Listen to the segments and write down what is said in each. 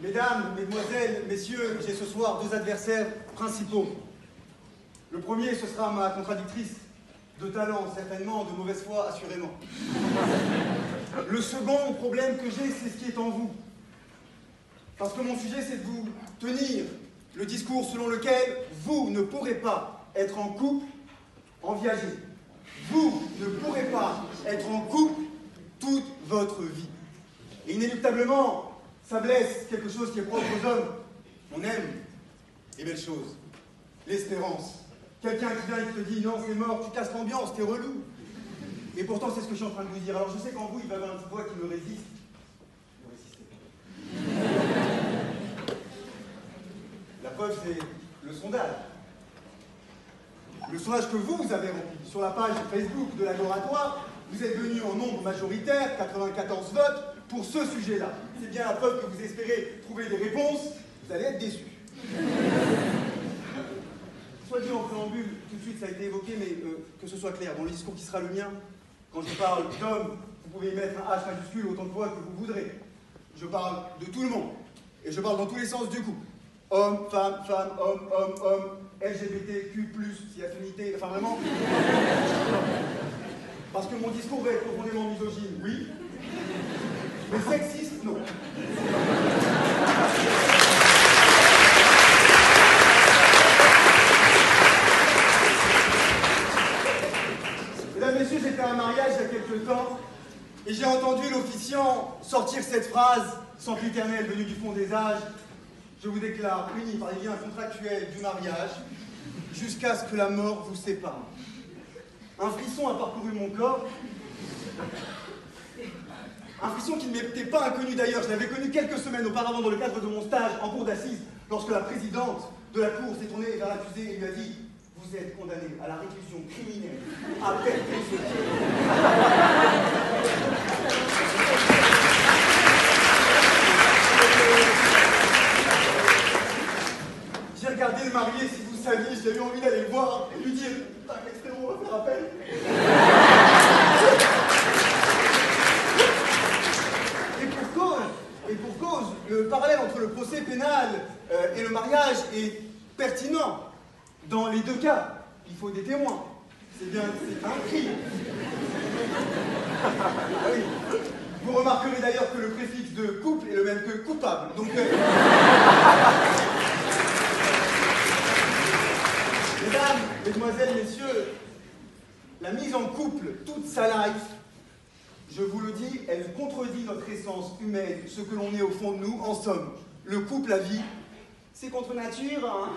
Mesdames, mesdemoiselles, messieurs, j'ai ce soir deux adversaires principaux. Le premier, ce sera ma contradictrice, de talent certainement, de mauvaise foi assurément. Le second problème que j'ai, c'est ce qui est en vous. Parce que mon sujet, c'est de vous tenir le discours selon lequel vous ne pourrez pas être en couple en viager. Vous ne pourrez pas être en couple toute votre vie. Et inéluctablement, ça blesse quelque chose qui est propre aux hommes. On aime les belles choses, l'espérance. Quelqu'un qui vient et qui te dit « Non, c'est mort, tu casses l'ambiance, t'es relou ». Et pourtant, c'est ce que je suis en train de vous dire. Alors, je sais qu'en vous, il va y avoir un petit voix qui me résiste. Ne résistez pas. La preuve, c'est le sondage. Le sondage que vous avez rempli sur la page Facebook de l'Agoratoire, vous êtes venu en nombre majoritaire, 94 votes, pour ce sujet-là. C'est bien la preuve que vous espérez trouver des réponses, vous allez être déçus. Soit dit en préambule, tout de suite ça a été évoqué, mais que ce soit clair, dans le discours qui sera le mien, quand je parle d'homme, vous pouvez y mettre un H majuscule autant de fois que vous voudrez. Je parle de tout le monde, et je parle dans tous les sens du coup. Homme, femme, femme, homme, homme, homme, LGBTQ+, si affinité, enfin vraiment. Parce que mon discours va être profondément misogyne, oui, mais sexiste, non. Mesdames, messieurs, j'étais à un mariage il y a quelques temps et j'ai entendu l'officiant sortir cette phrase sempiternelle venue du fond des âges. Je vous déclare unis par les liens contractuels du mariage jusqu'à ce que la mort vous sépare. Un frisson a parcouru mon corps. Un frisson qui ne m'était pas inconnu d'ailleurs. Je l'avais connu quelques semaines auparavant dans le cadre de mon stage en cour d'assises, lorsque la présidente de la cour s'est tournée vers l'accusé et lui a dit « Vous êtes condamné à la réclusion criminelle à perpétuité. » J'ai regardé le marié, si vous saviez, j'ai eu envie d'aller le voir et lui dire « Putain, qu'est-ce qu'on va faire appel ?» Et pour cause, le parallèle entre le procès pénal et le mariage est pertinent. Dans les deux cas, il faut des témoins. C'est bien, c'est un crime. Ah oui. Vous remarquerez d'ailleurs que le préfixe de couple est le même que coupable. Donc, mesdames, mesdemoiselles, messieurs, la mise en couple toute sa life, je vous le dis, elle contredit notre essence humaine, ce que l'on est au fond de nous. En somme, le couple, la vie, c'est contre nature, hein.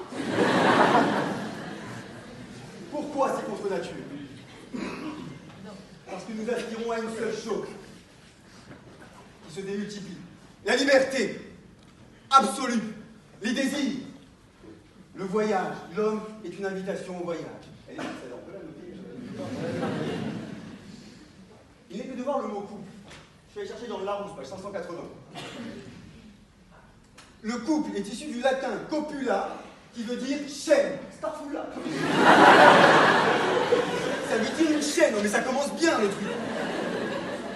Pourquoi c'est contre nature? Parce que nous aspirons à une seule chose, qui se démultiplie. La liberté, absolue, les désirs, le voyage. L'homme est une invitation au voyage. Elle est excellente, on peut la noter. Il n'est que de voir le mot couple. Je suis allé chercher dans le Larousse, page 580. Le couple est issu du latin copula, qui veut dire chaîne. Starfoula. Ça veut dire une chaîne, mais ça commence bien le truc.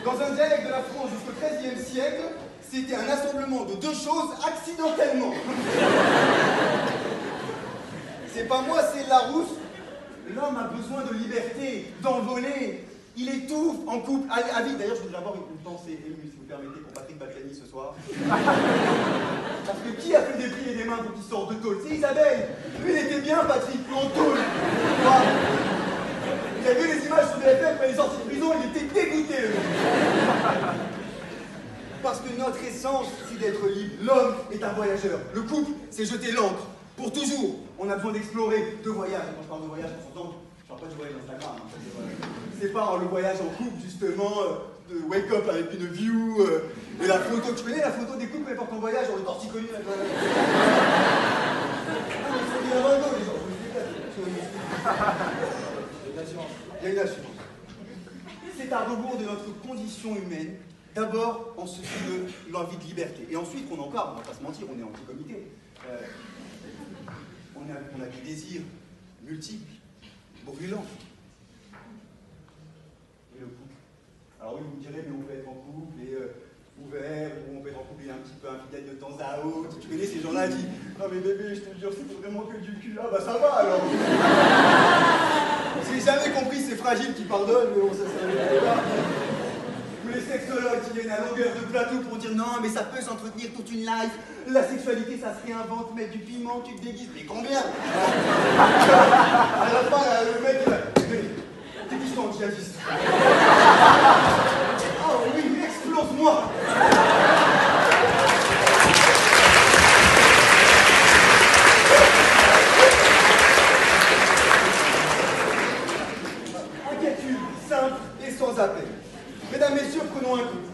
Dans un dialecte de la France jusqu'au XIIIe siècle, c'était un assemblement de deux choses accidentellement. C'est pas moi, c'est le Larousse. L'homme a besoin de liberté, d'envoler. Il étouffe en couple, à vie. D'ailleurs, je voudrais avoir une pensée émue, si vous permettez, pour Patrick Balkany ce soir. Parce que qui a fait des pieds et des mains pour qu'il sorte de tôle? C'est Isabelle. Lui, il était bien, Patrick, en tôle. Vous avez vu les images sur BFM quand il est sorti de prison, il était dégoûté. Parce que notre essence, c'est d'être libre. L'homme est un voyageur. Le couple, c'est jeter l'ancre. Pour toujours, on a besoin d'explorer, de voyage. Quand je parle de voyage, on s'entend. Je parle pas du voyage Instagram. Hein, c'est pas le voyage en couple, justement, de wake up avec une view, et la photo. Tu connais la photo des couples qui partent en voyage, on est torticolis avec la... Ah, mais il faut bien avoir un dos, les gens. Il y a une assurance. C'est à rebours de notre condition humaine. D'abord, en ce qui de l'envie de liberté. Et ensuite, on a encore, on va pas se mentir, on est en petit comité. On a des désirs multiples, brûlants. Et le couple. Alors oui, vous me direz, mais on peut être en couple et ouvert, ou on peut être en couple et un petit peu infidèle de temps à autre. Tu connais ces gens-là qui... Ah mais bébé, je te jure, c'est vraiment que du cul. Ah bah ça va alors. J'ai jamais compris ces fragiles qui pardonnent, mais bon, ça c'est pas. Ou les sexologues qui viennent à longueur de plateau pour dire non, mais ça peut s'entretenir toute une life. La sexualité, ça se réinvente, mettre du piment, tu te déguises. Mais combien? À la fin, là, le mec, déguise-toi en djihadiste. Oh oui, explose-moi. Un calcul simple et sans appel. Mesdames, messieurs, prenons un couple.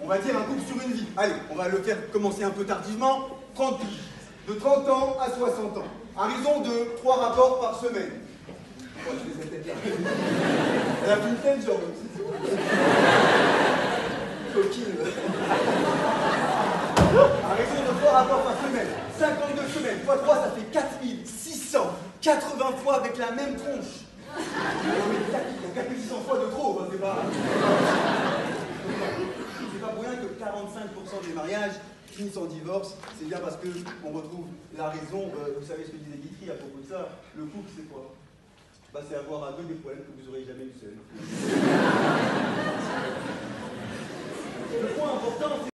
On va dire un couple sur une vie. Allez, on va le faire commencer un peu tardivement. 30 piges. De 30 ans à 60 ans. À raison de 3 rapports par semaine. Oh, je les ai peut-être là. Elle a fait une tête, genre. Coquine. À raison de 3 rapports par semaine. 52 semaines. X 3, ça fait 4680 fois avec la même tronche. Non mais il y a 4600 fois de trop, hein, c'est pas... C'est pas pour rien que 45% des mariages finissent en divorce. C'est bien parce qu'on retrouve la raison. Vous savez ce que disait Guitry à propos de ça. Le couple, c'est quoi? Bah, c'est avoir à deux des problèmes que vous aurez jamais eu seul. Le point important, c'est